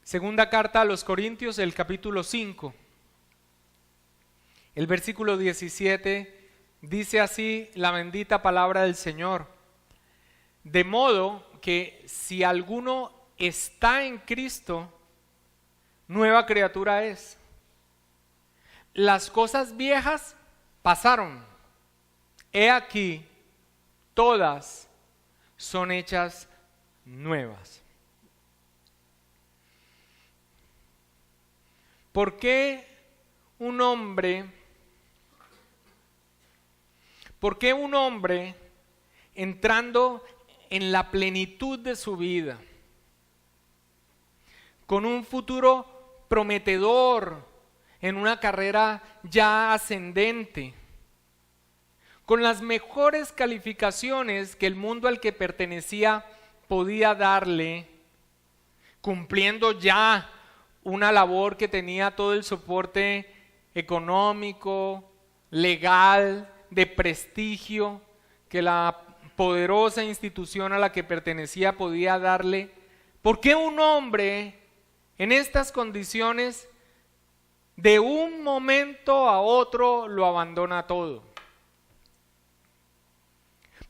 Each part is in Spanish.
Segunda carta a los Corintios, el capítulo 5. El versículo 17 dice así la bendita palabra del Señor. De modo que si alguno está en Cristo, nueva criatura es. Las cosas viejas pasaron. He aquí, todas son hechas nuevas. ¿Por qué un hombre entrando en la plenitud de su vida, con un futuro prometedor en una carrera ya ascendente, con las mejores calificaciones que el mundo al que pertenecía podía darle, cumpliendo ya una labor que tenía todo el soporte económico, legal, de prestigio que la poderosa institución a la que pertenecía podía darle? ¿Por qué un hombre en estas condiciones de un momento a otro lo abandona todo?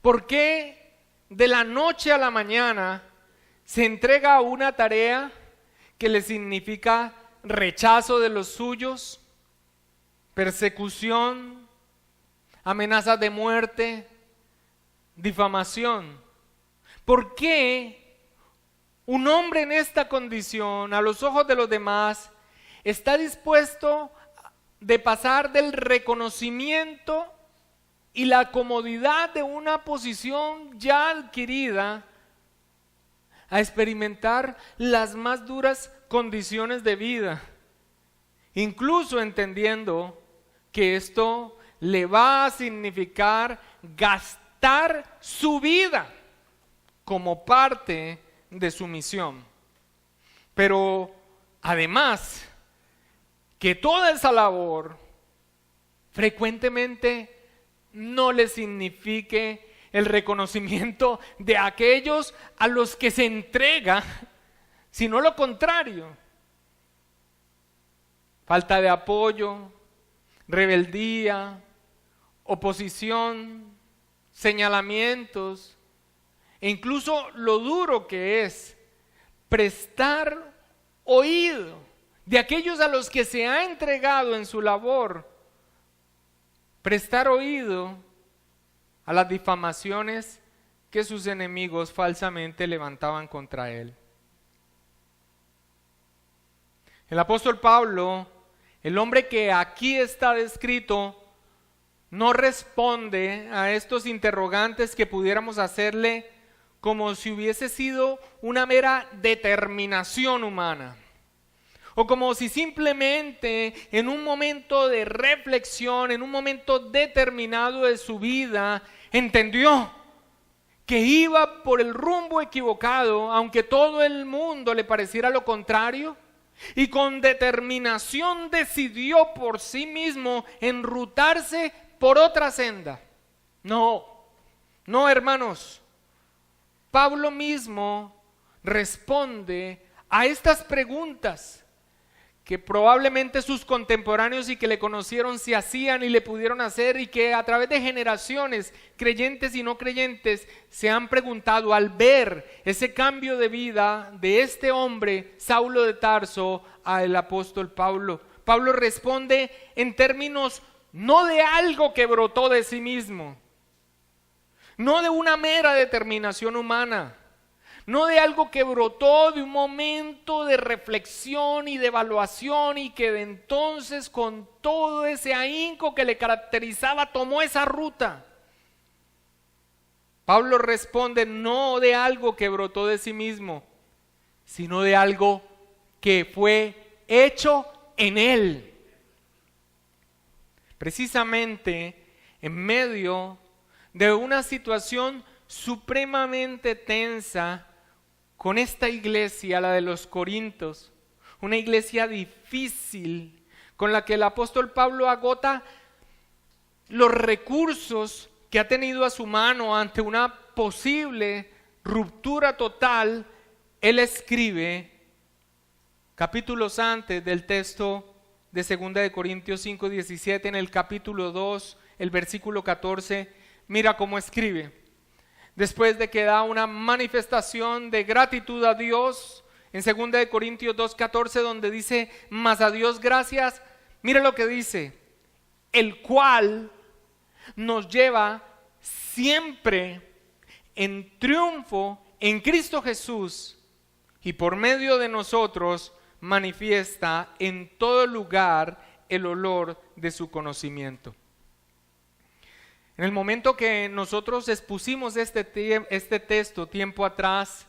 ¿Por qué de la noche a la mañana se entrega a una tarea que le significa rechazo de los suyos, persecución, amenazas de muerte, difamación? ¿Por qué un hombre en esta condición, a los ojos de los demás, está dispuesto de pasar del reconocimiento y la comodidad de una posición ya adquirida a experimentar las más duras condiciones de vida, incluso entendiendo que esto le va a significar gastar su vida como parte de su misión? Pero además, que toda esa labor frecuentemente no le signifique el reconocimiento de aquellos a los que se entrega, sino lo contrario. Falta de apoyo, rebeldía, oposición, señalamientos, e incluso lo duro que es prestar oído de aquellos a los que se ha entregado en su labor, prestar oído a las difamaciones que sus enemigos falsamente levantaban contra él. El apóstol Pablo, el hombre que aquí está descrito, no responde a estos interrogantes que pudiéramos hacerle como si hubiese sido una mera determinación humana, o como si simplemente en un momento de reflexión, en un momento determinado de su vida, entendió que iba por el rumbo equivocado, aunque todo el mundo le pareciera lo contrario, y con determinación decidió por sí mismo enrutarse por otra senda. No, hermanos, Pablo mismo responde a estas preguntas que probablemente sus contemporáneos y que le conocieron se hacían y le pudieron hacer, y que a través de generaciones, creyentes y no creyentes, se han preguntado al ver ese cambio de vida de este hombre, Saulo de Tarso, al apóstol Pablo. Pablo responde en términos no de algo que brotó de sí mismo, no de una mera determinación humana, no de algo que brotó de un momento de reflexión y de evaluación, y que de entonces con todo ese ahínco que le caracterizaba tomó esa ruta. Pablo responde no de algo que brotó de sí mismo, sino de algo que fue hecho en él. Precisamente en medio de una situación supremamente tensa con esta iglesia, la de los Corintios, una iglesia difícil con la que el apóstol Pablo agota los recursos que ha tenido a su mano ante una posible ruptura total, él escribe capítulos antes del texto de 2 de Corintios 5:17, en el capítulo 2, el versículo 14, mira cómo escribe. Después de que da una manifestación de gratitud a Dios, en 2 de Corintios 2:14, donde dice, mas a Dios gracias, mira lo que dice, el cual nos lleva siempre en triunfo en Cristo Jesús y por medio de nosotros manifiesta en todo lugar el olor de su conocimiento. En el momento que nosotros expusimos este texto tiempo atrás,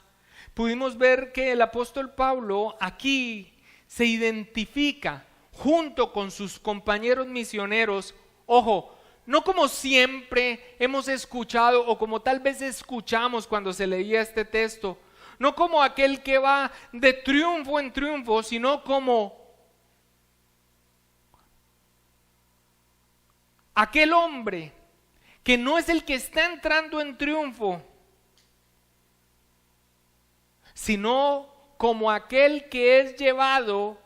pudimos ver que el apóstol Pablo aquí se identifica junto con sus compañeros misioneros, ojo, no como siempre hemos escuchado o como tal vez escuchamos cuando se leía este texto, no como aquel que va de triunfo en triunfo, sino como aquel hombre que no es el que está entrando en triunfo, sino como aquel que es llevado,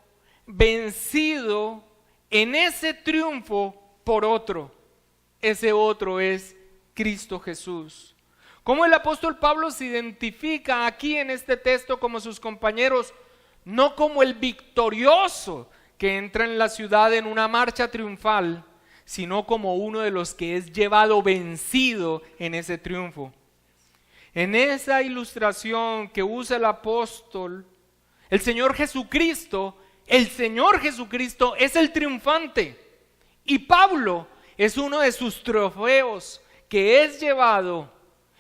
vencido en ese triunfo por otro. Ese otro es Cristo Jesús. Como el apóstol Pablo se identifica aquí en este texto como sus compañeros, no como el victorioso que entra en la ciudad en una marcha triunfal, sino como uno de los que es llevado vencido en ese triunfo. En esa ilustración que usa el apóstol, el Señor Jesucristo es el triunfante y Pablo es uno de sus trofeos que es llevado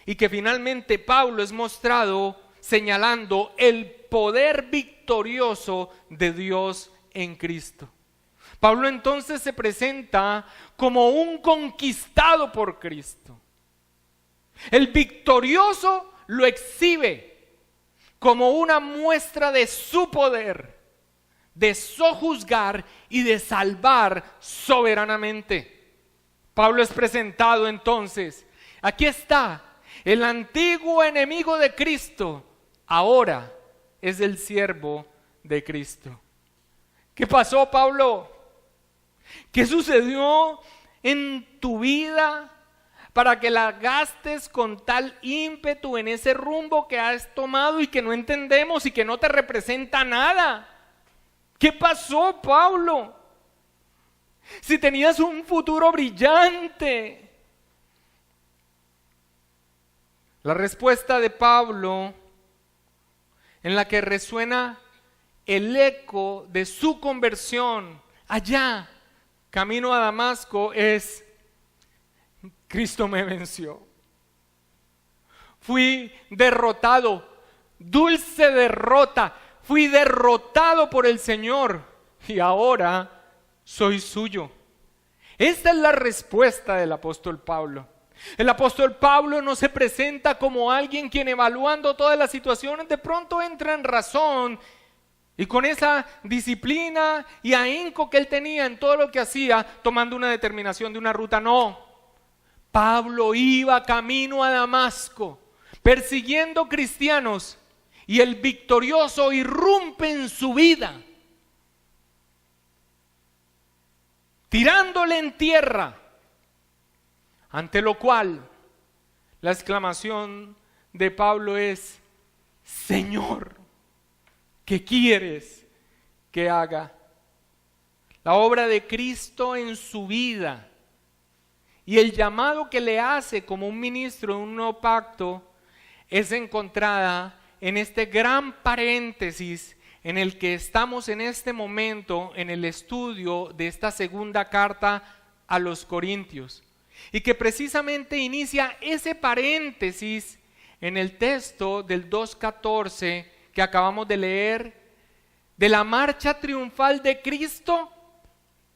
y que finalmente Pablo es mostrado señalando el poder victorioso de Dios en Cristo. Pablo entonces se presenta como un conquistado por Cristo. El victorioso lo exhibe como una muestra de su poder, de sojuzgar y de salvar soberanamente. Pablo es presentado entonces, aquí está, el antiguo enemigo de Cristo, ahora es el siervo de Cristo. ¿Qué pasó, Pablo? ¿Qué sucedió en tu vida para que la gastes con tal ímpetu en ese rumbo que has tomado y que no entendemos y que no te representa nada? ¿Qué pasó, Pablo? Si tenías un futuro brillante. La respuesta de Pablo, en la que resuena el eco de su conversión allá, camino a Damasco, es: Cristo me venció. Fui derrotado, dulce derrota, fui derrotado por el Señor y ahora soy suyo. Esta es la respuesta del apóstol Pablo. El apóstol Pablo no se presenta como alguien quien, evaluando todas las situaciones, de pronto entra en razón y con esa disciplina y ahínco que él tenía en todo lo que hacía, tomando una determinación de una ruta. No, Pablo iba camino a Damasco, persiguiendo cristianos, y el victorioso irrumpe en su vida, tirándole en tierra, ante lo cual la exclamación de Pablo es: Señor, ¿qué quieres que haga? La obra de Cristo en su vida y el llamado que le hace como un ministro de un nuevo pacto es encontrada en este gran paréntesis en el que estamos en este momento en el estudio de esta segunda carta a los Corintios, y que precisamente inicia ese paréntesis en el texto del 2:14 que acabamos de leer, de la marcha triunfal de Cristo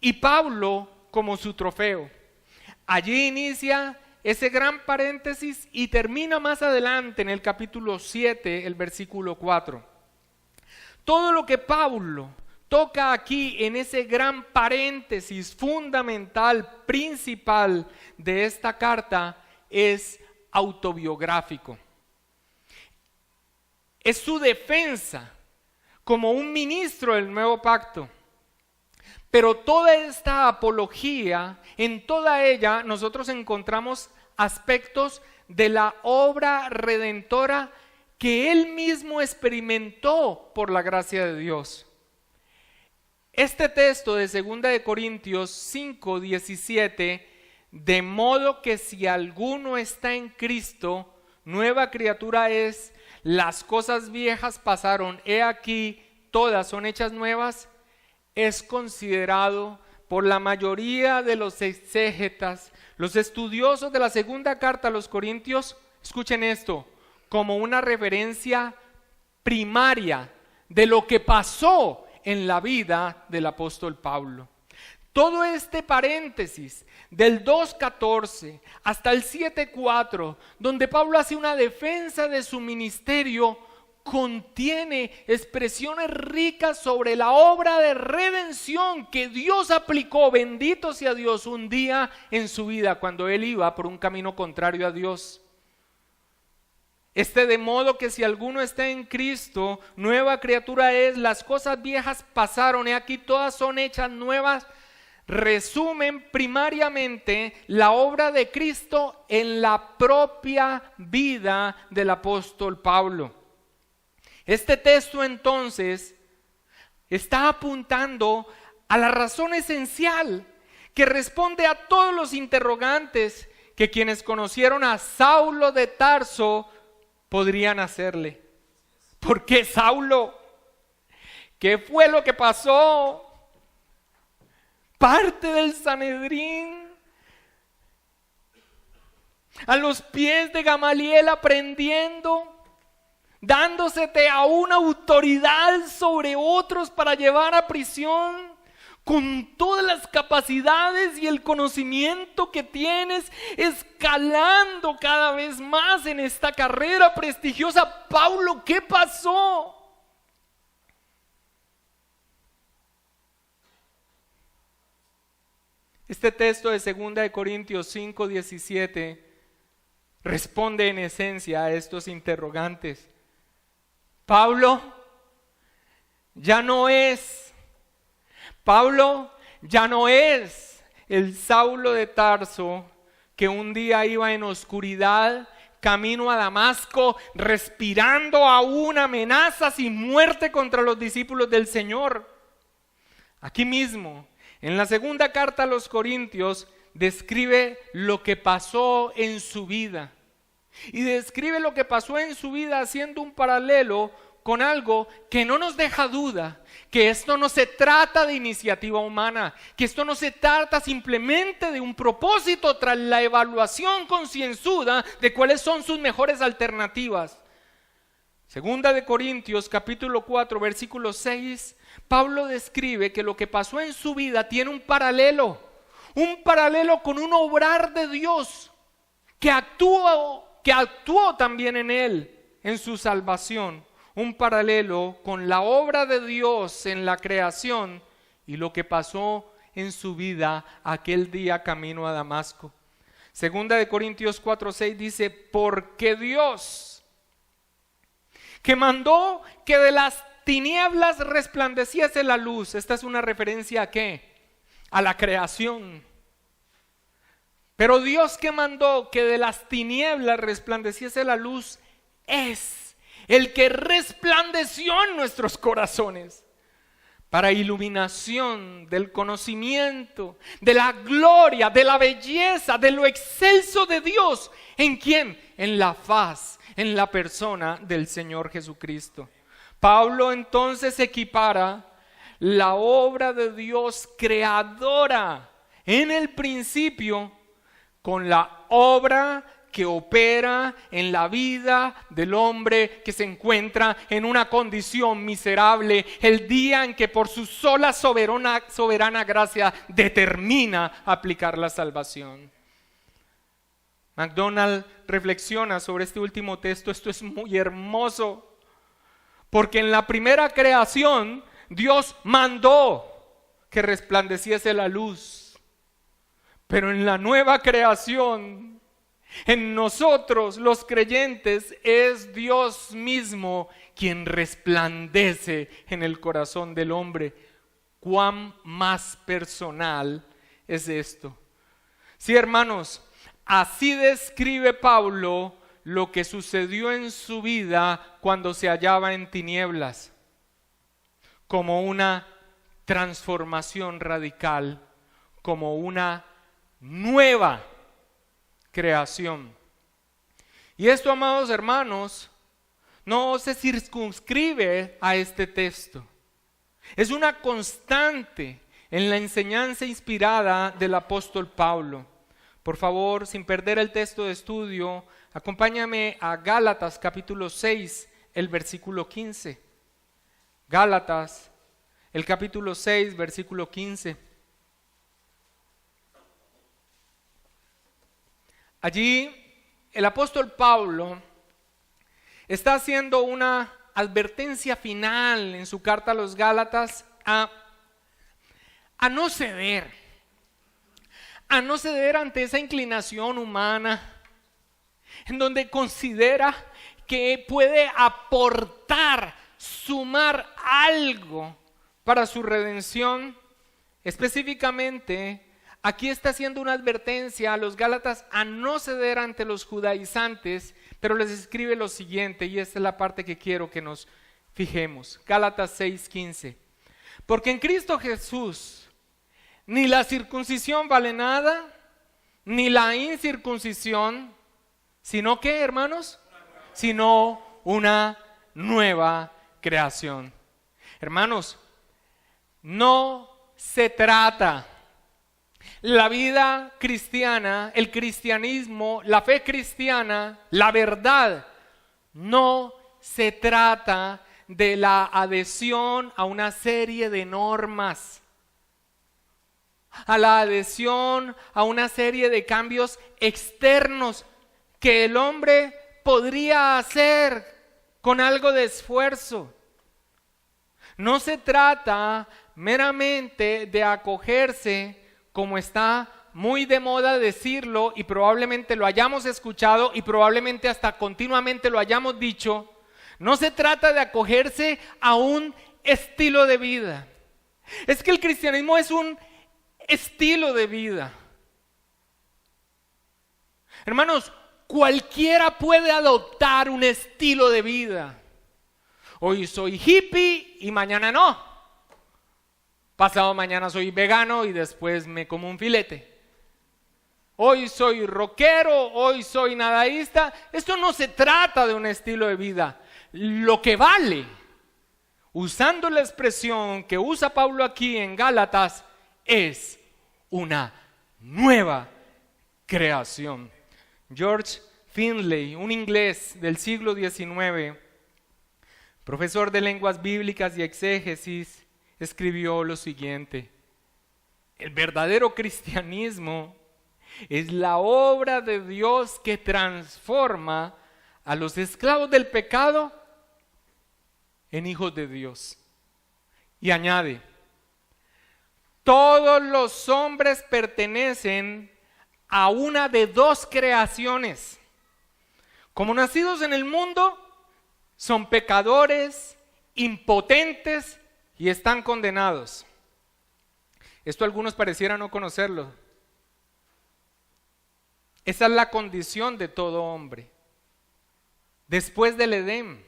y Pablo como su trofeo. Allí inicia ese gran paréntesis y termina más adelante en el capítulo 7, el versículo 4. Todo lo que Pablo toca aquí en ese gran paréntesis fundamental, principal de esta carta, es autobiográfico. Es su defensa como un ministro del nuevo pacto. Pero toda esta apología, en toda ella nosotros encontramos aspectos de la obra redentora que él mismo experimentó por la gracia de Dios. Este texto de 2 Corintios 5:17, de modo que si alguno está en Cristo, nueva criatura es, las cosas viejas pasaron, he aquí, todas son hechas nuevas, es considerado por la mayoría de los exégetas, los estudiosos de la segunda carta a los Corintios, escuchen esto, como una referencia primaria de lo que pasó en la vida del apóstol Pablo. Todo este paréntesis del 2:14 hasta el 7:4, donde Pablo hace una defensa de su ministerio, contiene expresiones ricas sobre la obra de redención que Dios aplicó, bendito sea Dios, un día en su vida cuando él iba por un camino contrario a Dios. De modo que si alguno está en Cristo, nueva criatura es, las cosas viejas pasaron, he aquí todas son hechas nuevas. Resumen primariamente la obra de Cristo en la propia vida del apóstol Pablo. Este texto entonces está apuntando a la razón esencial que responde a todos los interrogantes que quienes conocieron a Saulo de Tarso podrían hacerle. ¿Por qué Saulo? ¿Qué fue lo que pasó? Parte del Sanedrín, a los pies de Gamaliel aprendiendo, dándosete a una autoridad sobre otros para llevar a prisión, con todas las capacidades y el conocimiento que tienes, escalando cada vez más en esta carrera prestigiosa. Pablo, ¿qué pasó? Este texto de 2 Corintios 5:17 responde en esencia a estos interrogantes. Pablo ya no es el Saulo de Tarso que un día iba en oscuridad camino a Damasco, respirando aún amenazas y muerte contra los discípulos del Señor. Aquí mismo, en la segunda carta a los Corintios, describe lo que pasó en su vida. Y describe lo que pasó en su vida haciendo un paralelo con algo que no nos deja duda, que esto no se trata de iniciativa humana, que esto no se trata simplemente de un propósito tras la evaluación concienzuda de cuáles son sus mejores alternativas. Segunda de Corintios capítulo 4 versículo 6, Pablo describe que lo que pasó en su vida tiene un paralelo con un obrar de Dios que actuó también en él, en su salvación. Un paralelo con la obra de Dios en la creación y lo que pasó en su vida aquel día camino a Damasco. Segunda de Corintios 4:6 dice, porque Dios, que mandó que de las tinieblas resplandeciese la luz. Esta es una referencia ¿a qué? A la creación. Pero Dios que mandó que de las tinieblas resplandeciese la luz es el que resplandeció en nuestros corazones para iluminación del conocimiento, de la gloria, de la belleza, de lo excelso de Dios. ¿En quién? En la faz, en la persona del Señor Jesucristo. Pablo entonces equipara la obra de Dios creadora en el principio con la obra que opera en la vida del hombre que se encuentra en una condición miserable, el día en que por su sola soberana gracia determina aplicar la salvación. MacDonald reflexiona sobre este último texto. Esto es muy hermoso, porque en la primera creación Dios mandó que resplandeciese la luz, pero en la nueva creación En nosotros, los creyentes, es Dios mismo quien resplandece en el corazón del hombre. ¿Cuán más personal es esto? Sí, hermanos, así describe Pablo lo que sucedió en su vida cuando se hallaba en tinieblas, como una transformación radical, como una nueva creación. Y esto, amados hermanos, no se circunscribe a este texto. Es una constante en la enseñanza inspirada del apóstol Pablo. Por favor, sin perder el texto de estudio, acompáñame a Gálatas capítulo 6, el versículo 15. Gálatas, el capítulo 6, versículo 15. Allí el apóstol Pablo está haciendo una advertencia final en su carta a los Gálatas a no ceder ante esa inclinación humana en donde considera que puede aportar, sumar algo para su redención. Específicamente, aquí está haciendo una advertencia a los Gálatas a no ceder ante los judaizantes, pero les escribe lo siguiente, y esta es la parte que quiero que nos fijemos. Gálatas 6:15. Porque en Cristo Jesús ni la circuncisión vale nada, ni la incircuncisión, sino ¿qué, hermanos? Sino una nueva creación. Hermanos, no se trata la vida cristiana, el cristianismo, la fe cristiana, la verdad, no se trata de la adhesión a una serie de normas, a la adhesión a una serie de cambios externos que el hombre podría hacer con algo de esfuerzo. No se trata meramente de acogerse, como está muy de moda decirlo, y probablemente lo hayamos escuchado y probablemente hasta continuamente lo hayamos dicho. No se trata de acogerse a un estilo de vida. Es que el cristianismo es un estilo de vida. Hermanos, cualquiera puede adoptar un estilo de vida. Hoy soy hippie y mañana no. Pasado mañana soy vegano y después me como un filete. Hoy soy rockero, hoy soy nadaísta. Esto no se trata de un estilo de vida. Lo que vale, usando la expresión que usa Pablo aquí en Gálatas, es una nueva creación. George Finley, un inglés del siglo XIX, profesor de lenguas bíblicas y exégesis, escribió lo siguiente: el verdadero cristianismo es la obra de Dios que transforma a los esclavos del pecado en hijos de Dios. Y añade: todos los hombres pertenecen a una de dos creaciones. Como nacidos en el mundo, son pecadores, impotentes y están condenados. Esto algunos parecieran no conocerlo. Esa es la condición de todo hombre. Después del Edén,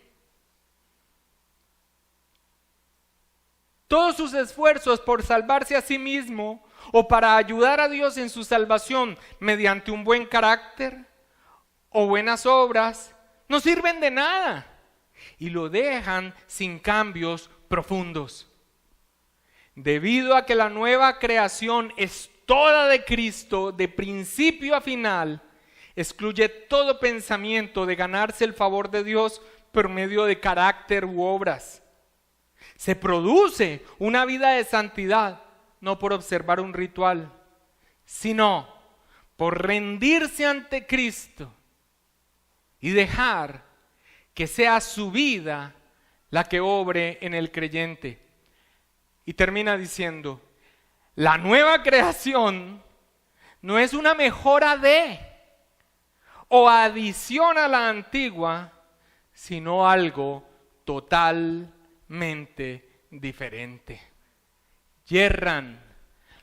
todos sus esfuerzos por salvarse a sí mismo o para ayudar a Dios en su salvación mediante un buen carácter o buenas obras no sirven de nada y lo dejan sin cambios profundos. Debido a que la nueva creación es toda de Cristo, de principio a final, excluye todo pensamiento de ganarse el favor de Dios por medio de carácter u obras. Se produce una vida de santidad, no por observar un ritual, sino por rendirse ante Cristo y dejar que sea su vida la que obre en el creyente. Y termina diciendo: la nueva creación no es una mejora de o adición a la antigua, sino algo totalmente diferente. Yerran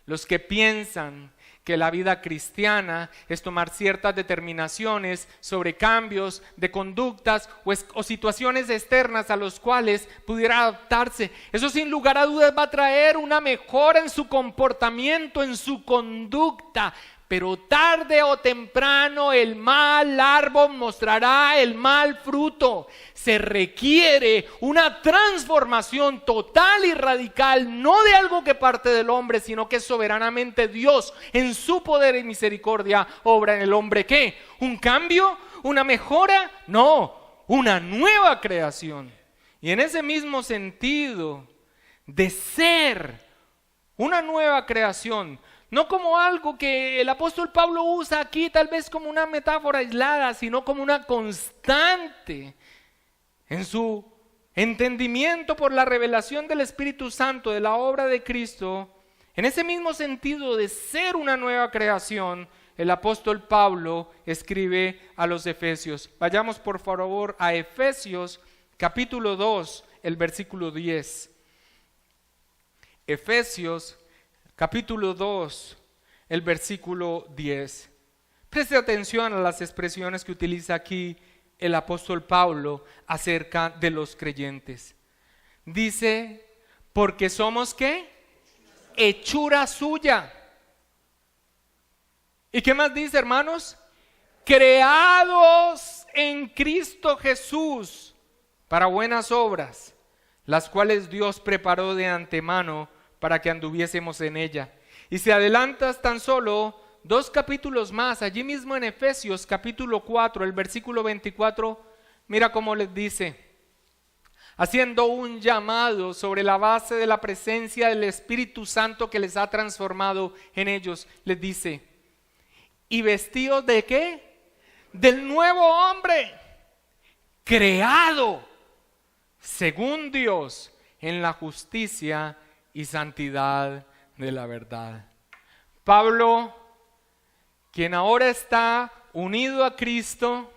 los que piensan que la vida cristiana es tomar ciertas determinaciones sobre cambios de conductas o situaciones externas a los cuales pudiera adaptarse. Eso sin lugar a dudas va a traer una mejora en su comportamiento, en su conducta. Pero tarde o temprano el mal árbol mostrará el mal fruto. Se requiere una transformación total y radical, no de algo que parte del hombre, sino que soberanamente Dios, en su poder y misericordia, obra en el hombre. ¿Qué? ¿Un cambio? ¿Una mejora? No, una nueva creación. Y en ese mismo sentido de ser una nueva creación, no como algo que el apóstol Pablo usa aquí tal vez como una metáfora aislada, sino como una constante en su entendimiento por la revelación del Espíritu Santo de la obra de Cristo. En ese mismo sentido de ser una nueva creación, el apóstol Pablo escribe a los Efesios. Vayamos por favor a Efesios capítulo 2, el versículo 10. Efesios capítulo 2, el versículo 10. Preste atención a las expresiones que utiliza aquí el apóstol Pablo acerca de los creyentes. Dice, porque somos ¿qué? Hechura suya. ¿Y qué más dice, hermanos? Creados en Cristo Jesús para buenas obras, las cuales Dios preparó de antemano para que anduviésemos en ella. Y si adelantas tan solo 2 capítulos más, allí mismo en Efesios capítulo 4, el versículo 24, mira cómo les dice, haciendo un llamado sobre la base de la presencia del Espíritu Santo que les ha transformado en ellos, les dice, ¿y vestidos de qué? Del nuevo hombre, creado según Dios en la justicia y santidad de la verdad. Pablo, quien ahora está unido a Cristo,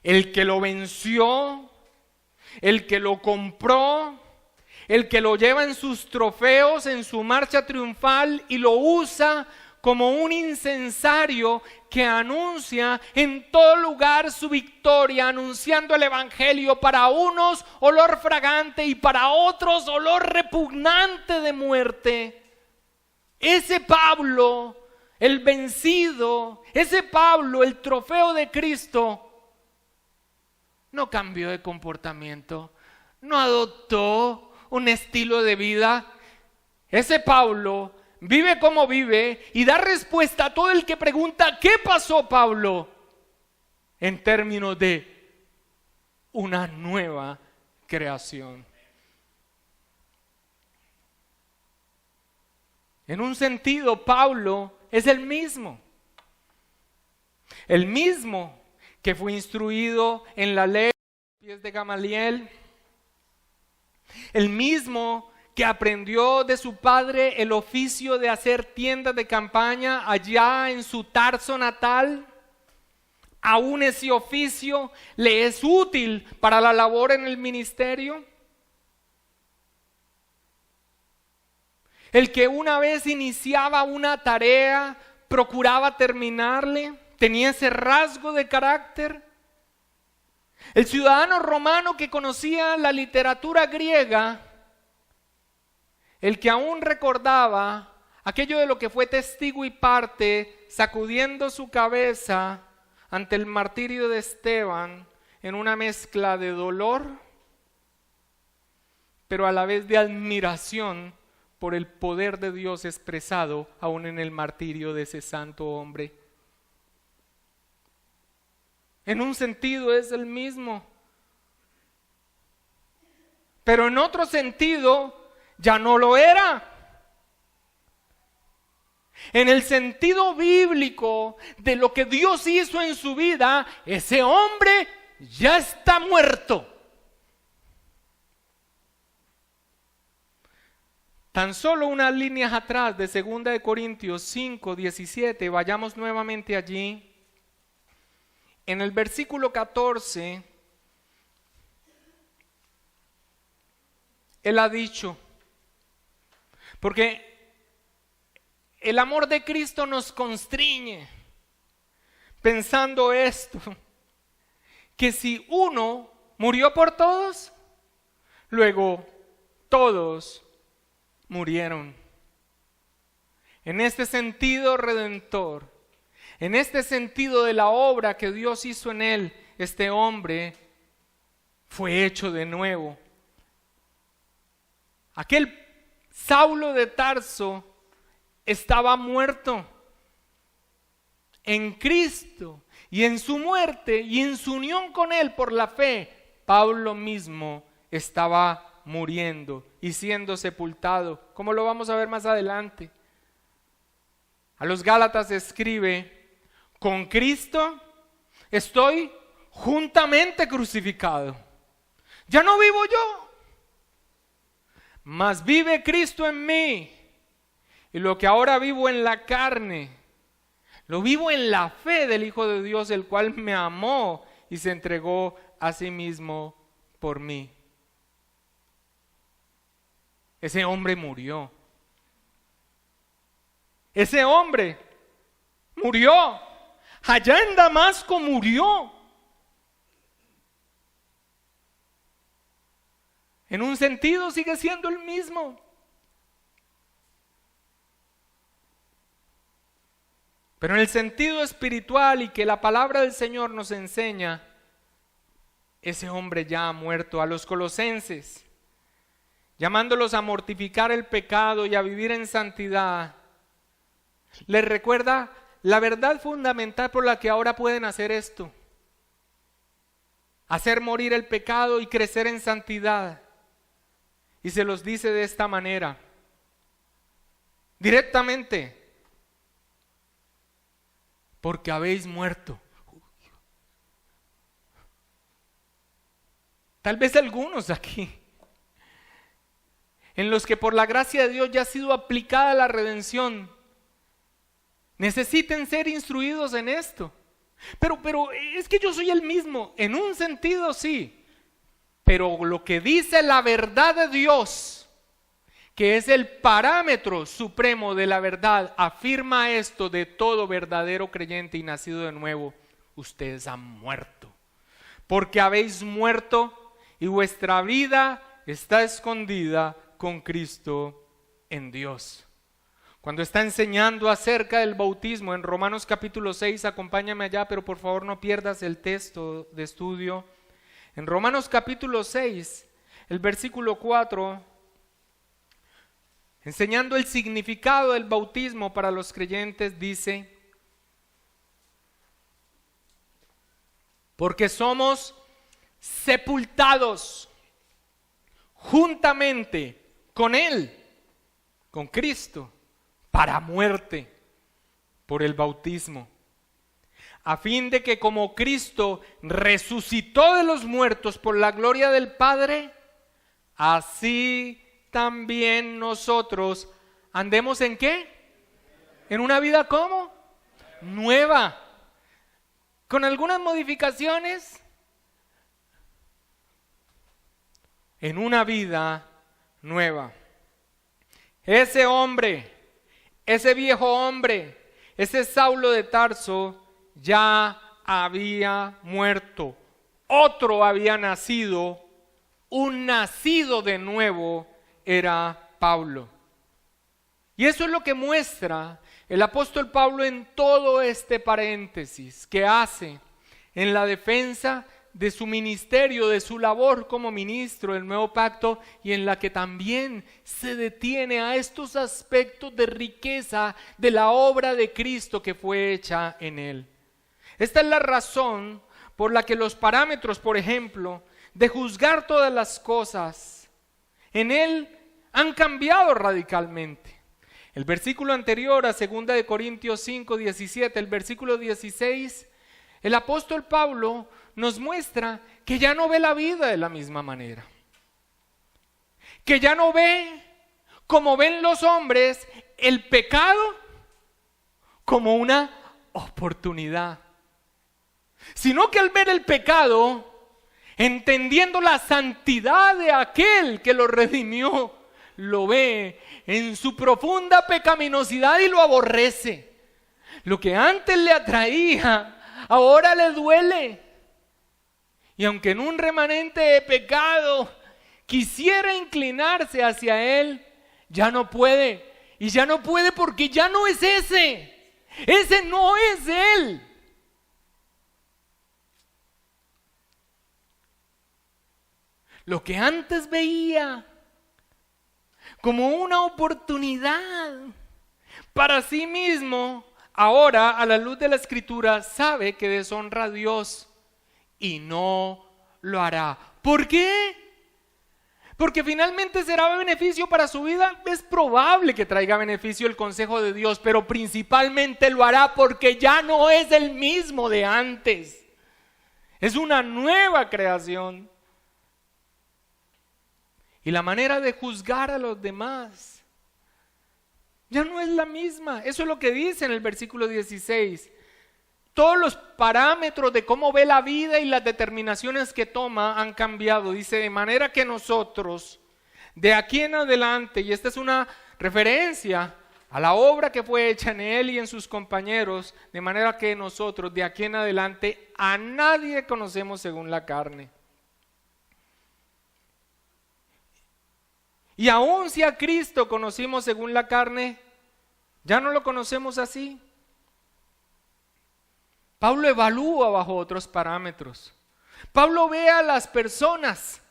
el que lo venció, el que lo compró, el que lo lleva en sus trofeos, en su marcha triunfal y lo usa como un incensario que anuncia en todo lugar su victoria, anunciando el evangelio, para unos olor fragante y para otros olor repugnante de muerte. Ese Pablo, el vencido, ese Pablo, el trofeo de Cristo, no cambió de comportamiento, no adoptó un estilo de vida. Ese Pablo vive como vive y da respuesta a todo el que pregunta, ¿qué pasó, Pablo? En términos de una nueva creación. En un sentido, Pablo es el mismo que fue instruido en la ley a los pies de Gamaliel, el mismo que aprendió de su padre el oficio de hacer tiendas de campaña allá en su Tarso natal. Aún ese oficio le es útil para la labor en el ministerio. El que una vez iniciaba una tarea, procuraba terminarle, tenía ese rasgo de carácter. El ciudadano romano que conocía la literatura griega, el que aún recordaba aquello de lo que fue testigo y parte, sacudiendo su cabeza ante el martirio de Esteban en una mezcla de dolor, pero a la vez de admiración por el poder de Dios expresado aún en el martirio de ese santo hombre. En un sentido es el mismo, pero en otro sentido ya no lo era. En el sentido bíblico de lo que Dios hizo en su vida, ese hombre ya está muerto. Tan solo unas líneas atrás de 2 de Corintios 5, 17, vayamos nuevamente allí. en el versículo 14, Él ha dicho, porque el amor de Cristo nos constriñe, pensando esto, que si uno murió por todos, luego todos murieron. En este sentido redentor, en este sentido de la obra que Dios hizo en él, este hombre fue hecho de nuevo. Aquel Saulo de Tarso estaba muerto. En Cristo y en su muerte y en su unión con Él por la fe, Pablo mismo estaba muriendo y siendo sepultado, como lo vamos a ver más adelante. A los Gálatas escribe: con Cristo estoy juntamente crucificado. Ya no vivo yo, mas vive Cristo en mí. Y lo que ahora vivo en la carne, lo vivo en la fe del Hijo de Dios, el cual me amó y se entregó a sí mismo por mí. Ese hombre murió. Ese hombre murió. Allá en Damasco murió. En un sentido sigue siendo el mismo. Pero en el sentido espiritual y que la palabra del Señor nos enseña, ese hombre ya ha muerto. A los colosenses, llamándolos a mortificar el pecado y a vivir en santidad, les recuerda la verdad fundamental por la que ahora pueden hacer esto: hacer morir el pecado y crecer en santidad. Y se los dice de esta manera, directamente: porque habéis muerto. Tal vez algunos aquí, en los que por la gracia de Dios ya ha sido aplicada la redención, necesiten ser instruidos en esto. Pero es que yo soy el mismo. En un sentido sí, pero lo que dice la verdad de Dios, que es el parámetro supremo de la verdad, afirma esto de todo verdadero creyente y nacido de nuevo: ustedes han muerto, porque habéis muerto y vuestra vida está escondida con Cristo en Dios. Cuando está enseñando acerca del bautismo en Romanos capítulo 6, acompáñame allá, pero por favor no pierdas el texto de estudio. En Romanos capítulo 6, el versículo 4, enseñando el significado del bautismo para los creyentes, dice: porque somos sepultados juntamente con Él, con Cristo, para muerte por el bautismo, a fin de que como Cristo resucitó de los muertos por la gloria del Padre, así también nosotros andemos ¿en qué? En una vida ¿cómo? Nueva, con algunas modificaciones, en una vida nueva. Ese hombre, ese viejo hombre, ese Saulo de Tarso ya había muerto. Otro había nacido, un nacido de nuevo era Pablo. Y eso es lo que muestra el apóstol Pablo en todo este paréntesis que hace en la defensa de su ministerio, de su labor como ministro del nuevo pacto, y en la que también se detiene a estos aspectos de riqueza de la obra de Cristo que fue hecha en él. Esta es la razón por la que los parámetros, por ejemplo, de juzgar todas las cosas en él han cambiado radicalmente. El versículo anterior a 2 de Corintios 5, 17, el versículo 16, el apóstol Pablo nos muestra que ya no ve la vida de la misma manera, que ya no ve como ven los hombres el pecado como una oportunidad, sino que al ver el pecado, entendiendo la santidad de aquel que lo redimió, lo ve en su profunda pecaminosidad y lo aborrece. Lo que antes le atraía, ahora le duele. Y aunque en un remanente de pecado quisiera inclinarse hacia él, ya no puede. Y ya no puede porque ya no es ese. Ese no es él. Lo que antes veía como una oportunidad para sí mismo, ahora a la luz de la Escritura sabe que deshonra a Dios y no lo hará. ¿Por qué? Porque finalmente será beneficio para su vida. Es probable que traiga beneficio el consejo de Dios, pero principalmente lo hará porque ya no es el mismo de antes. Es una nueva creación. Y la manera de juzgar a los demás ya no es la misma. Eso es lo que dice en el versículo 16. Todos los parámetros de cómo ve la vida y las determinaciones que toma han cambiado. Dice, de manera que nosotros, de aquí en adelante, y esta es una referencia a la obra que fue hecha en él y en sus compañeros, de manera que nosotros, de aquí en adelante, a nadie conocemos según la carne. Y aun si a Cristo conocimos según la carne, ya no lo conocemos así. Pablo evalúa bajo otros parámetros. Pablo ve a las personas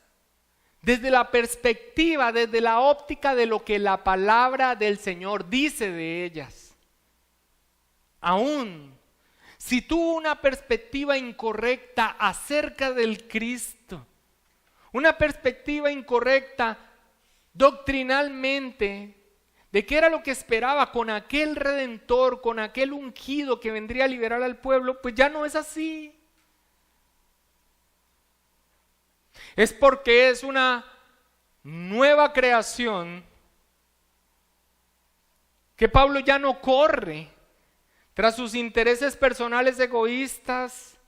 desde la perspectiva, desde la óptica de lo que la palabra del Señor dice de ellas. Aún si tuvo una perspectiva incorrecta acerca del Cristo, una perspectiva incorrecta doctrinalmente de qué era lo que esperaba con aquel redentor, con aquel ungido que vendría a liberar al pueblo, pues ya no es así. Es porque es una nueva creación que Pablo ya no corre tras sus intereses personales egoístas.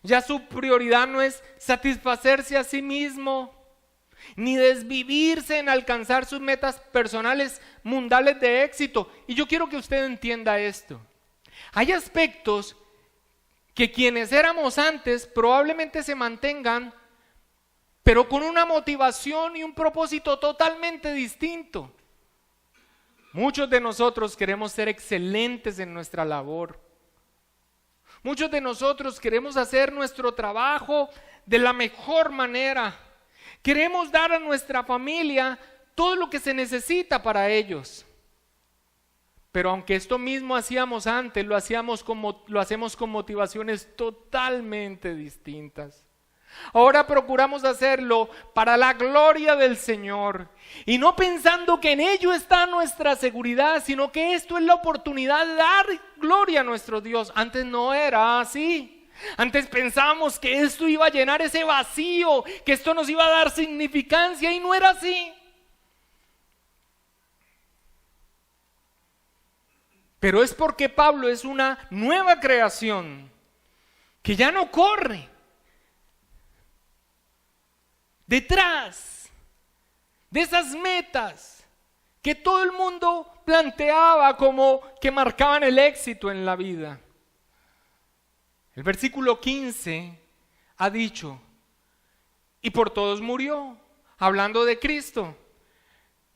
Ya su prioridad no es satisfacerse a sí mismo, ni desvivirse en alcanzar sus metas personales mundanas de éxito. Y yo quiero que usted entienda esto. Hay aspectos que quienes éramos antes probablemente se mantengan, pero con una motivación y un propósito totalmente distinto. Muchos de nosotros queremos ser excelentes en nuestra labor. Muchos de nosotros queremos hacer nuestro trabajo de la mejor manera. Queremos dar a nuestra familia todo lo que se necesita para ellos. Pero aunque esto mismo hacíamos antes, lo hacemos con motivaciones totalmente distintas. Ahora procuramos hacerlo para la gloria del Señor y no pensando que en ello está nuestra seguridad, sino que esto es la oportunidad de dar gloria a nuestro Dios. Antes no era así. Antes pensábamos que esto iba a llenar ese vacío, que esto nos iba a dar significancia, y no era así. Pero es porque Pablo es una nueva creación que ya no corre detrás de esas metas que todo el mundo planteaba como que marcaban el éxito en la vida. El versículo 15 ha dicho, y por todos murió, hablando de Cristo.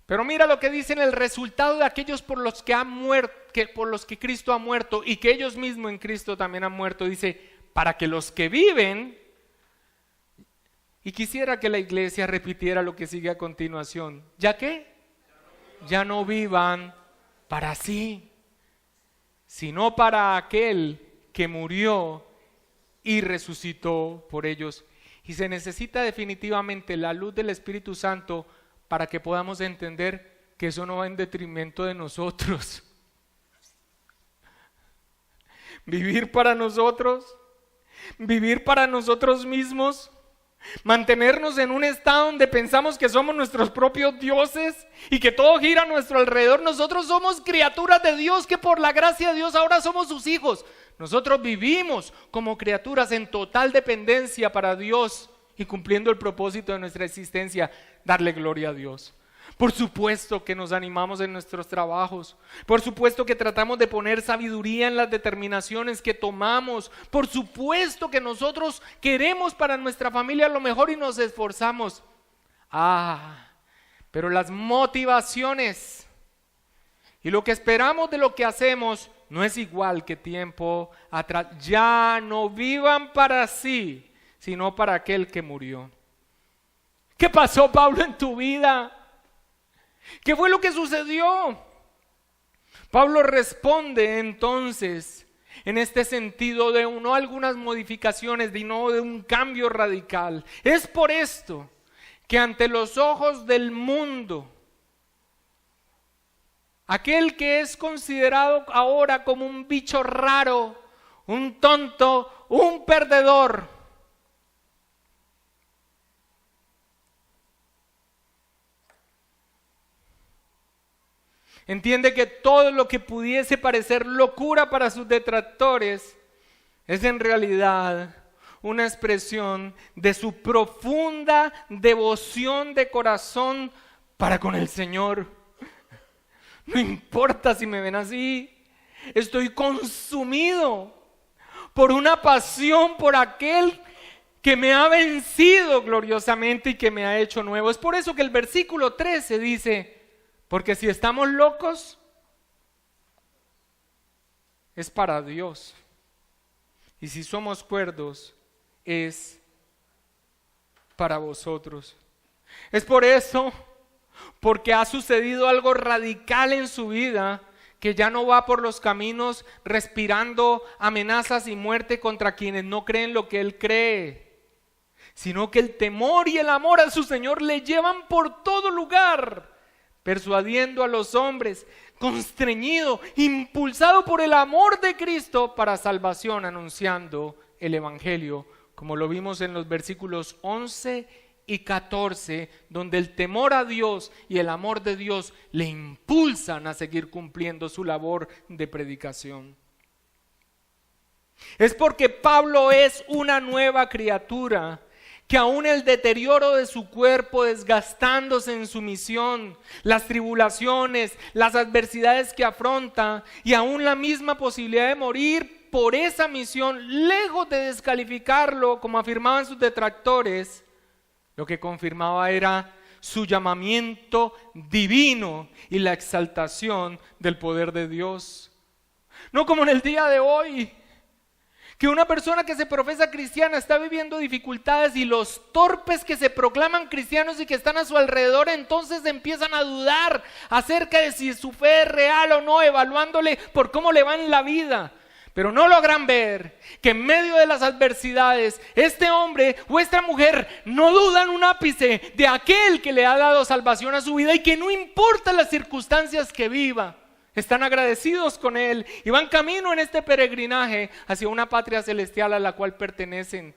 Pero mira lo que dice en el resultado de aquellos por los que Cristo ha muerto y que ellos mismos en Cristo también han muerto. Dice, para que los que viven, y quisiera que la iglesia repitiera lo que sigue a continuación, ¿ya qué? Ya no vivan para sí, sino para aquel que murió y resucitó por ellos. Y se necesita definitivamente la luz del Espíritu Santo para que podamos entender que eso no va en detrimento de nosotros. Vivir para nosotros, vivir para nosotros mismos, mantenernos en un estado donde pensamos que somos nuestros propios dioses y que todo gira a nuestro alrededor. Nosotros somos criaturas de Dios que por la gracia de Dios ahora somos sus hijos. Nosotros vivimos como criaturas en total dependencia para Dios y cumpliendo el propósito de nuestra existencia, darle gloria a Dios. Por supuesto que nos animamos en nuestros trabajos. Por supuesto que tratamos de poner sabiduría en las determinaciones que tomamos. Por supuesto que nosotros queremos para nuestra familia lo mejor y nos esforzamos. Pero las motivaciones y lo que esperamos de lo que hacemos no es igual que tiempo atrás. Ya no vivan para sí, sino para aquel que murió. ¿Qué pasó, Pablo, en tu vida? ¿Qué fue lo que sucedió? Pablo responde entonces en este sentido de no algunas modificaciones, sino de un cambio radical. Es por esto que ante los ojos del mundo, aquel que es considerado ahora como un bicho raro, un tonto, un perdedor, entiende que todo lo que pudiese parecer locura para sus detractores es en realidad una expresión de su profunda devoción de corazón para con el Señor. No importa si me ven así, estoy consumido por una pasión por aquel que me ha vencido gloriosamente y que me ha hecho nuevo. Es por eso que el versículo 13 dice: porque si estamos locos, es para Dios. Y si somos cuerdos, es para vosotros. Es por eso, porque ha sucedido algo radical en su vida, que ya no va por los caminos respirando amenazas y muerte contra quienes no creen lo que él cree, sino que el temor y el amor a su Señor le llevan por todo lugar, persuadiendo a los hombres, constreñido, impulsado por el amor de Cristo para salvación, anunciando el Evangelio, como lo vimos en los versículos 11 y 14, donde el temor a Dios y el amor de Dios le impulsan a seguir cumpliendo su labor de predicación. Es porque Pablo es una nueva criatura, que aún el deterioro de su cuerpo desgastándose en su misión, las tribulaciones, las adversidades que afronta y aún la misma posibilidad de morir por esa misión, lejos de descalificarlo como afirmaban sus detractores, lo que confirmaba era su llamamiento divino y la exaltación del poder de Dios. No como en el día de hoy, que una persona que se profesa cristiana está viviendo dificultades y los torpes que se proclaman cristianos y que están a su alrededor entonces empiezan a dudar acerca de si su fe es real o no, evaluándole por cómo le va en la vida. Pero no logran ver que en medio de las adversidades este hombre o esta mujer no dudan un ápice de aquel que le ha dado salvación a su vida y que no importa las circunstancias que viva, están agradecidos con él y van camino en este peregrinaje hacia una patria celestial a la cual pertenecen.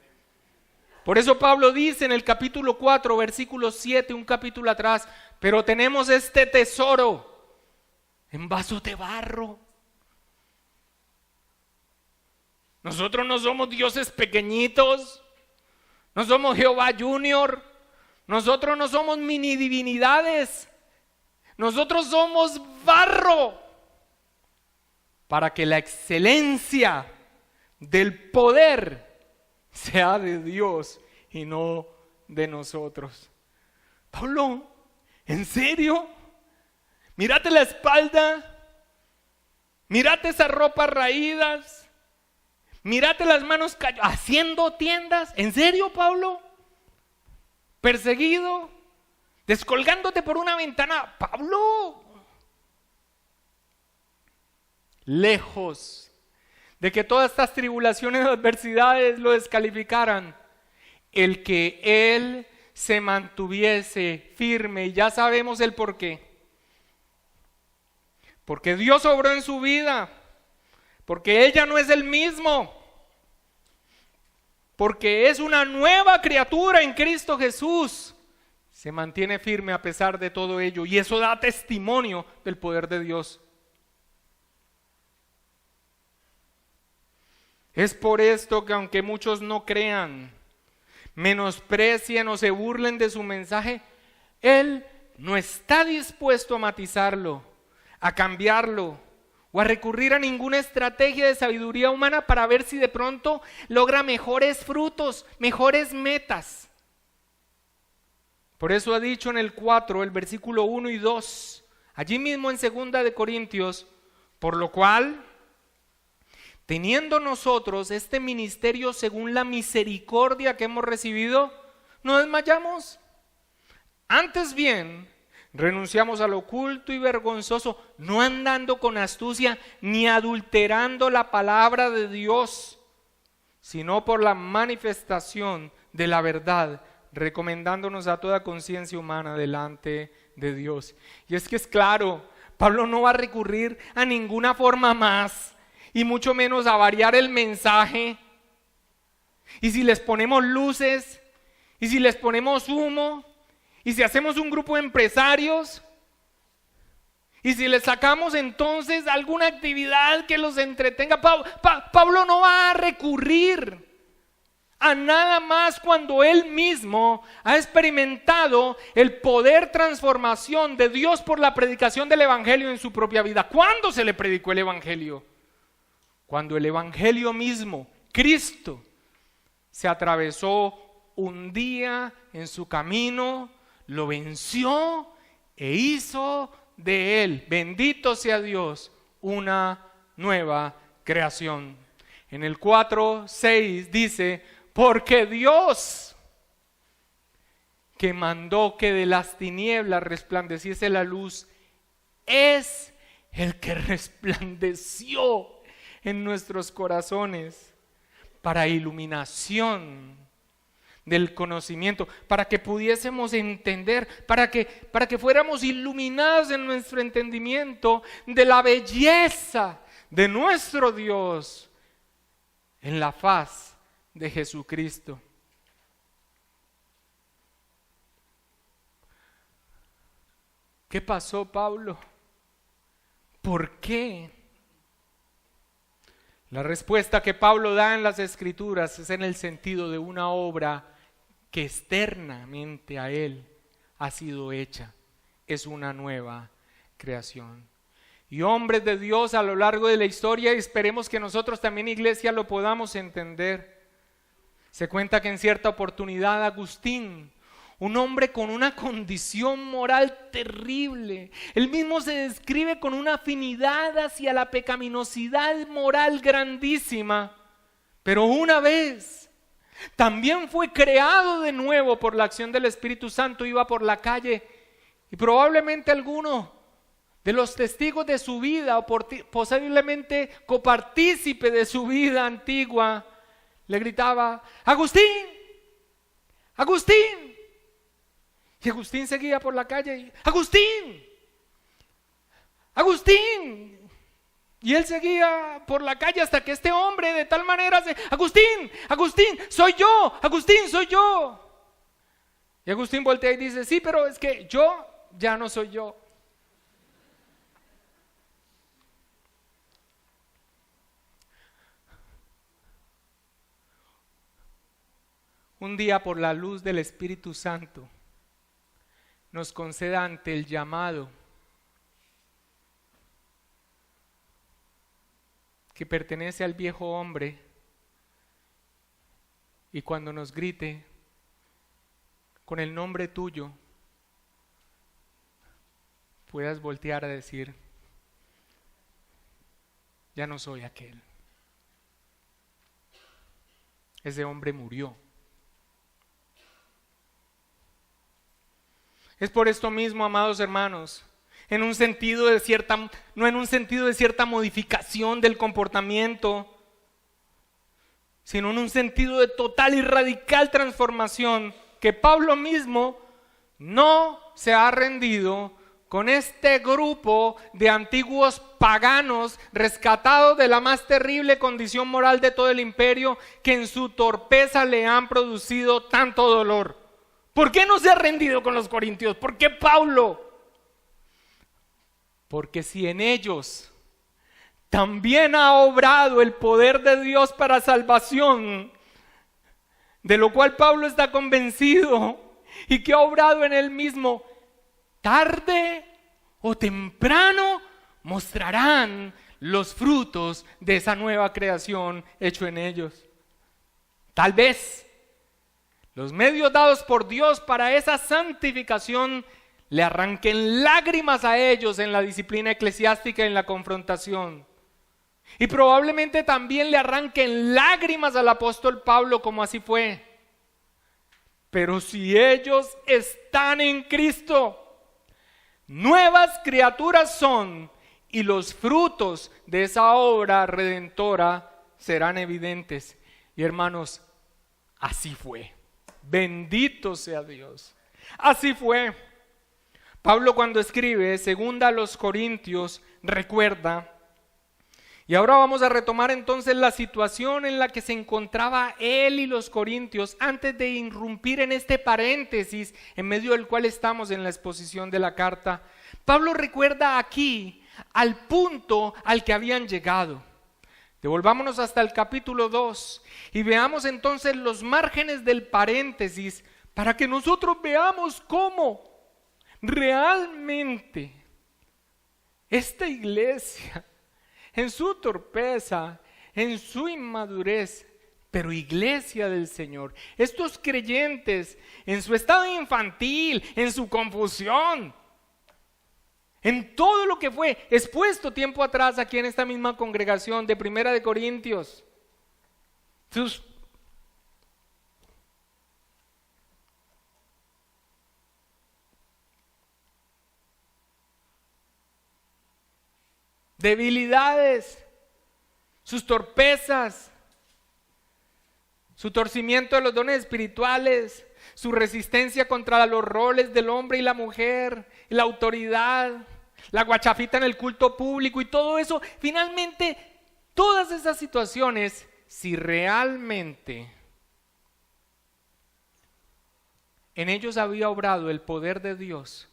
Por eso Pablo dice en el capítulo 4, versículo 7, un capítulo atrás: pero tenemos este tesoro en vasos de barro. Nosotros no somos dioses pequeñitos, no somos Jehová Junior, nosotros no somos mini divinidades, nosotros somos barro, para que la excelencia del poder sea de Dios y no de nosotros. Pablo, ¿en serio? Mírate la espalda, mírate esas ropas raídas, mírate las manos haciendo tiendas. ¿En serio, Pablo? ¿Perseguido? ¿Descolgándote por una ventana? Pablo, lejos de que todas estas tribulaciones y adversidades lo descalificaran, el que él se mantuviese firme, y ya sabemos el por qué. Porque Dios obró en su vida, porque ella no es el mismo, porque es una nueva criatura en Cristo Jesús. Se mantiene firme a pesar de todo ello, y eso da testimonio del poder de Dios. Es por esto que aunque muchos no crean, menosprecien o se burlen de su mensaje, Él no está dispuesto a matizarlo, a cambiarlo o a recurrir a ninguna estrategia de sabiduría humana para ver si de pronto logra mejores frutos, mejores metas. Por eso ha dicho en el 4, el versículo 1 y 2, allí mismo en 2 de Corintios, por lo cual, teniendo nosotros este ministerio según la misericordia que hemos recibido, no desmayamos. Antes bien, renunciamos a lo oculto y vergonzoso, no andando con astucia ni adulterando la palabra de Dios, sino por la manifestación de la verdad, recomendándonos a toda conciencia humana delante de Dios. Y es que es claro, Pablo no va a recurrir a ninguna forma más, y mucho menos a variar el mensaje. Y si les ponemos luces, y si les ponemos humo, y si hacemos un grupo de empresarios, y si les sacamos entonces alguna actividad que los entretenga, Pablo no va a recurrir a nada más cuando él mismo ha experimentado el poder transformación de Dios por la predicación del evangelio en su propia vida. ¿Cuándo se le predicó el evangelio? Cuando el evangelio mismo, Cristo, se atravesó un día en su camino, lo venció e hizo de él, bendito sea Dios, una nueva creación. En el 4:6 dice: porque Dios, que mandó que de las tinieblas resplandeciese la luz, es el que resplandeció en nuestros corazones para iluminación del conocimiento, para que pudiésemos entender, para que fuéramos iluminados en nuestro entendimiento de la belleza de nuestro Dios en la faz de Jesucristo. ¿Qué pasó, Pablo? ¿Por qué? La respuesta que Pablo da en las Escrituras es en el sentido de una obra que externamente a él ha sido hecha. Es una nueva creación. Y hombres de Dios a lo largo de la historia, y esperemos que nosotros también, iglesia, lo podamos entender. Se cuenta que en cierta oportunidad Agustín, un hombre con una condición moral terrible, él mismo se describe con una afinidad hacia la pecaminosidad moral grandísima, pero una vez también fue creado de nuevo por la acción del Espíritu Santo, iba por la calle y probablemente alguno de los testigos de su vida o posiblemente copartícipe de su vida antigua le gritaba: Agustín, Agustín. Y Agustín seguía por la calle y: Agustín, Agustín. Y él seguía por la calle hasta que este hombre de tal manera se: Agustín, Agustín, soy yo, Agustín, soy yo. Y Agustín voltea y dice: sí, pero es que yo ya no soy yo. Un día, por la luz del Espíritu Santo, nos conceda ante el llamado que pertenece al viejo hombre, y cuando nos grite con el nombre tuyo, puedas voltear a decir: ya no soy aquel. Ese hombre murió. Es por esto mismo, amados hermanos, no en un sentido de cierta modificación del comportamiento, sino en un sentido de total y radical transformación, que Pablo mismo no se ha rendido con este grupo de antiguos paganos rescatados de la más terrible condición moral de todo el imperio, que en su torpeza le han producido tanto dolor. ¿Por qué no se ha rendido con los corintios? ¿Por qué Pablo? Porque si en ellos también ha obrado el poder de Dios para salvación, de lo cual Pablo está convencido y que ha obrado en él mismo. Tarde o temprano mostrarán los frutos de esa nueva creación hecho en ellos. Tal vez los medios dados por Dios para esa santificación le arranquen lágrimas a ellos en la disciplina eclesiástica y en la confrontación. Y probablemente también le arranquen lágrimas al apóstol Pablo, como así fue. Pero si ellos están en Cristo, nuevas criaturas son, y los frutos de esa obra redentora serán evidentes. Y hermanos, así fue. Bendito sea Dios. Así fue. Pablo, cuando escribe segunda a los Corintios, recuerda. Y ahora vamos a retomar entonces la situación en la que se encontraba él y los corintios antes de irrumpir en este paréntesis en medio del cual estamos en la exposición de la carta. Pablo recuerda aquí al punto al que habían llegado. Devolvámonos hasta el capítulo 2 y veamos entonces los márgenes del paréntesis para que nosotros veamos cómo realmente esta iglesia, en su torpeza, en su inmadurez, pero iglesia del Señor, estos creyentes en su estado infantil, en su confusión, en todo lo que fue expuesto tiempo atrás aquí en esta misma congregación de Primera de Corintios, sus debilidades, sus torpezas, su torcimiento de los dones espirituales, su resistencia contra los roles del hombre y la mujer, la autoridad, la guachafita en el culto público y todo eso. Finalmente, todas esas situaciones, si realmente en ellos había obrado el poder de Dios,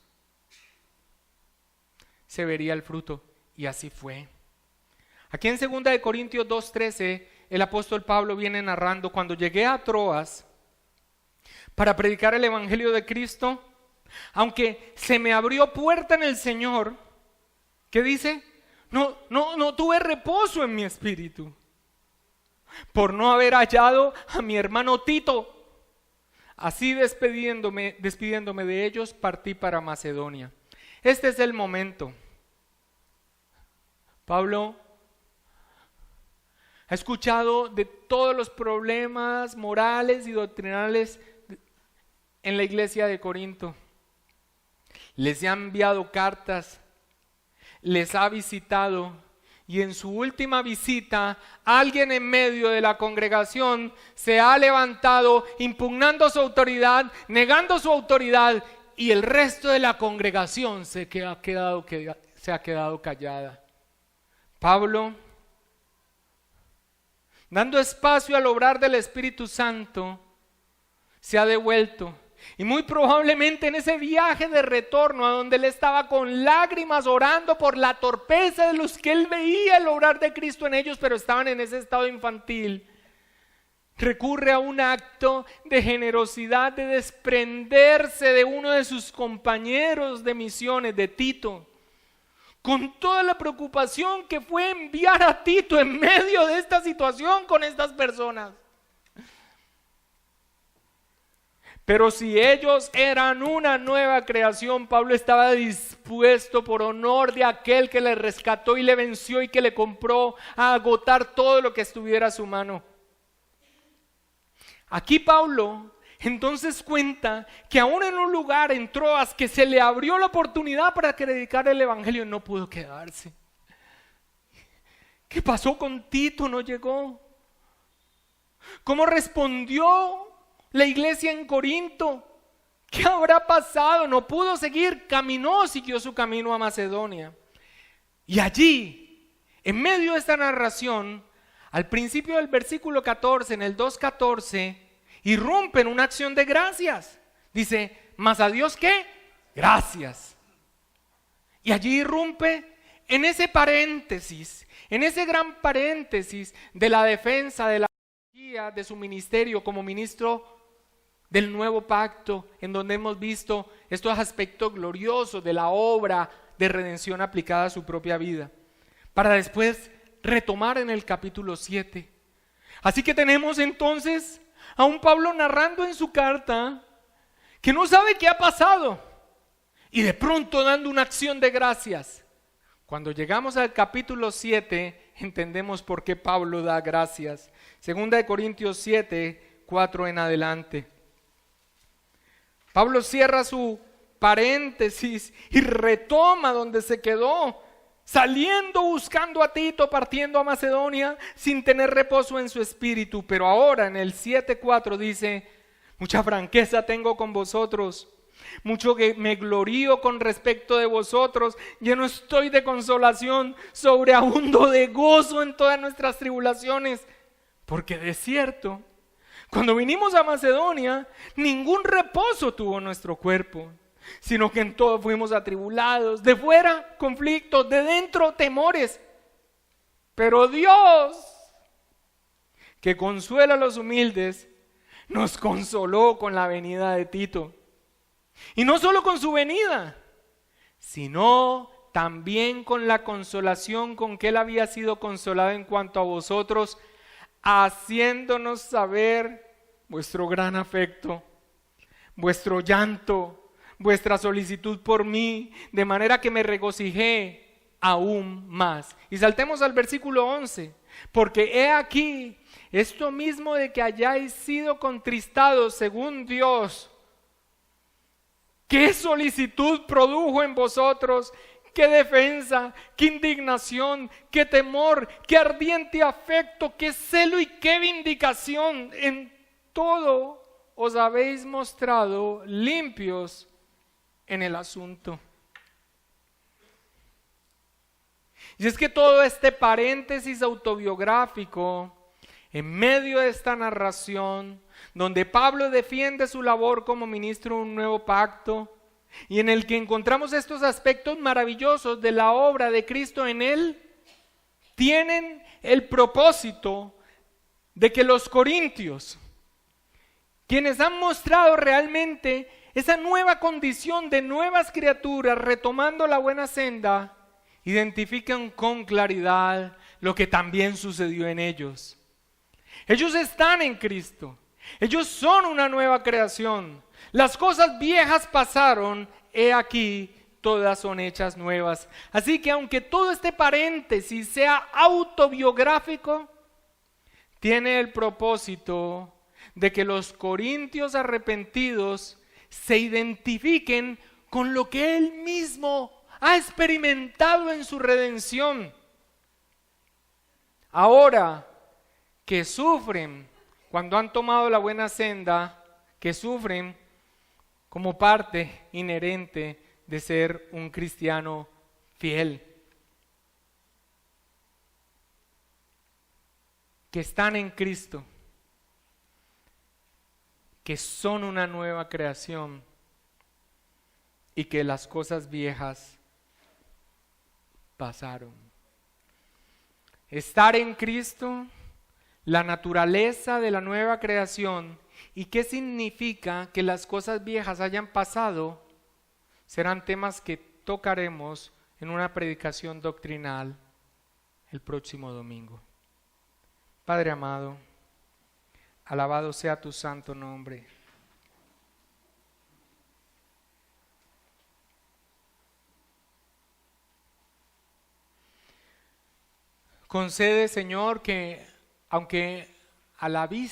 se vería el fruto. Y así fue. Aquí en 2 de Corintios 2:13, el apóstol Pablo viene narrando: cuando llegué a Troas para predicar el evangelio de Cristo, aunque se me abrió puerta en el Señor, ¿qué dice? No tuve reposo en mi espíritu, por no haber hallado a mi hermano Tito. Así despidiéndome de ellos, partí para Macedonia. Este es el momento. Pablo ha escuchado de todos los problemas morales y doctrinales en la iglesia de Corinto. Les ha enviado cartas, les ha visitado, y en su última visita alguien en medio de la congregación se ha levantado impugnando su autoridad, negando su autoridad, y el resto de la congregación se ha quedado callada. Pablo, dando espacio al obrar del Espíritu Santo, se ha devuelto. Y muy probablemente en ese viaje de retorno, a donde él estaba con lágrimas orando por la torpeza de los que él veía el obrar de Cristo en ellos, pero estaban en ese estado infantil, recurre a un acto de generosidad, de desprenderse de uno de sus compañeros de misiones, de Tito, con toda la preocupación que fue enviar a Tito en medio de esta situación con estas personas. Pero si ellos eran una nueva creación, Pablo estaba dispuesto, por honor de aquel que le rescató y le venció y que le compró, a agotar todo lo que estuviera a su mano. Aquí Pablo entonces cuenta que aún en un lugar en Troas que se le abrió la oportunidad para predicar el evangelio, no pudo quedarse. ¿Qué pasó con Tito? No llegó. ¿Cómo respondió la iglesia en Corinto? ¿Qué habrá pasado? No pudo seguir, siguió su camino a Macedonia. Y allí, en medio de esta narración, al principio del versículo 14, en el 2:14, irrumpe en una acción de gracias. Dice, ¿mas a Dios qué? Gracias. Y allí irrumpe en ese paréntesis, en ese gran paréntesis de la defensa de la teología de su ministerio como ministro del nuevo pacto, en donde hemos visto estos aspectos gloriosos de la obra de redención aplicada a su propia vida, para después retomar en el capítulo 7. Así que tenemos entonces a un Pablo narrando en su carta que no sabe qué ha pasado y de pronto dando una acción de gracias. Cuando llegamos al capítulo 7 entendemos por qué Pablo da gracias. 2 Corintios 7, 4 en adelante. Pablo cierra su paréntesis y retoma donde se quedó, saliendo buscando a Tito, partiendo a Macedonia, sin tener reposo en su espíritu. Pero ahora en el 7:4 dice: mucha franqueza tengo con vosotros, mucho que me glorío con respecto de vosotros, lleno estoy de consolación, sobreabundo de gozo en todas nuestras tribulaciones, porque de cierto, cuando vinimos a Macedonia, ningún reposo tuvo nuestro cuerpo, sino que en todo fuimos atribulados, de fuera conflictos, de dentro temores. Pero Dios, que consuela a los humildes, nos consoló con la venida de Tito. Y no solo con su venida, sino también con la consolación con que él había sido consolado en cuanto a vosotros, haciéndonos saber vuestro gran afecto, vuestro llanto, vuestra solicitud por mí, de manera que me regocijé aún más. Y saltemos al versículo 11, porque he aquí esto mismo de que hayáis sido contristados según Dios, qué solicitud produjo en vosotros, qué defensa, qué indignación, qué temor, qué ardiente afecto, qué celo y qué vindicación. En todo os habéis mostrado limpios en el asunto. Y es que todo este paréntesis autobiográfico, en medio de esta narración, donde Pablo defiende su labor como ministro de un nuevo pacto, y en el que encontramos estos aspectos maravillosos de la obra de Cristo en él, tienen el propósito de que los corintios, quienes han mostrado realmente esa nueva condición de nuevas criaturas retomando la buena senda, identifican con claridad lo que también sucedió en ellos. Ellos están en Cristo, ellos son una nueva creación. Las cosas viejas pasaron, he aquí, todas son hechas nuevas. Así que aunque todo este paréntesis sea autobiográfico, tiene el propósito de que los corintios arrepentidos se identifiquen con lo que él mismo ha experimentado en su redención. Ahora que sufren cuando han tomado la buena senda, que sufren como parte inherente de ser un cristiano fiel, que están en Cristo, que son una nueva creación y que las cosas viejas pasaron. Estar en Cristo, la naturaleza de la nueva creación y qué significa que las cosas viejas hayan pasado, serán temas que tocaremos en una predicación doctrinal el próximo domingo. Padre amado, alabado sea tu santo nombre. Concede, Señor, que aunque a la vista